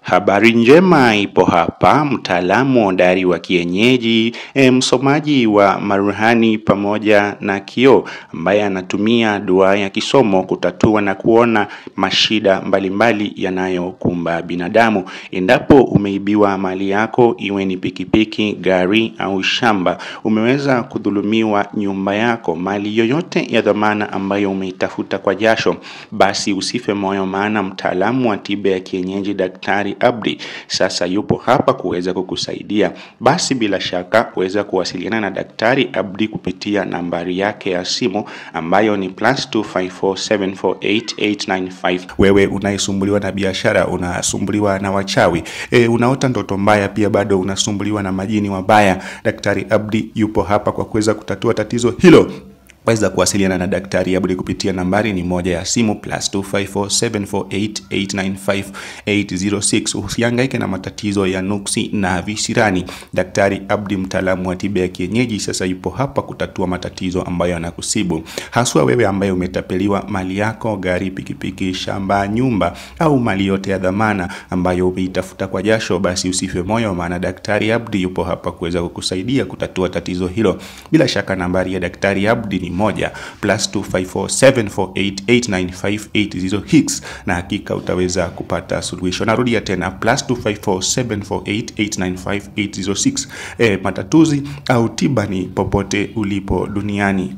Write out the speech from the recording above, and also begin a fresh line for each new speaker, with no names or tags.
Habari njema ipo hapa, mtaalamu hodari wa kienyeji, msomaji wa maruhani pamoja na kioo ambaye anatumia dua ya kisomo kutatua na kuona mashida mbalimbali yanayokumba binadamu. Endapo umeibiwa mali yako, iwe ni pikipiki, gari au shamba, umeweza kudhulumiwa nyumba yako, mali yoyote ya dhamana ambayo umeitafuta kwa jasho, basi usife moyo, maana mtaalamu wa tiba ya kienyeji Daktari Abdi sasa yupo hapa kuweza kukusaidia. Basi bila shaka uweza kuwasiliana na Daktari Abdi kupitia nambari yake ya simu ambayo ni +254748895. Wewe unayesumbuliwa na biashara, unasumbuliwa na wachawi, unaota ndoto mbaya, pia bado unasumbuliwa na majini wabaya, Daktari Abdi yupo hapa kwa kuweza kutatua tatizo hilo. Waweza kuwasiliana na Daktari Abdi kupitia nambari ni moja ya simu +2547488958806. Usihangaike na matatizo ya nuksi na visirani. Daktari Abdi, mtaalamu wa tiba ya kienyeji, sasa yupo hapa kutatua matatizo ambayo yanakusibu. Haswa wewe ambaye umetapeliwa mali yako, gari, pikipiki, shamba, nyumba au mali yote ya dhamana ambayo umeitafuta kwa jasho, basi usife moyo, maana Daktari Abdi yupo hapa kuweza kukusaidia kutatua tatizo hilo. Bila shaka nambari ya Daktari Abdi ni moja +2547488958806, na hakika utaweza kupata suluhisho. Narudia tena +2547488958806. Matatuzi au tiba ni popote ulipo duniani.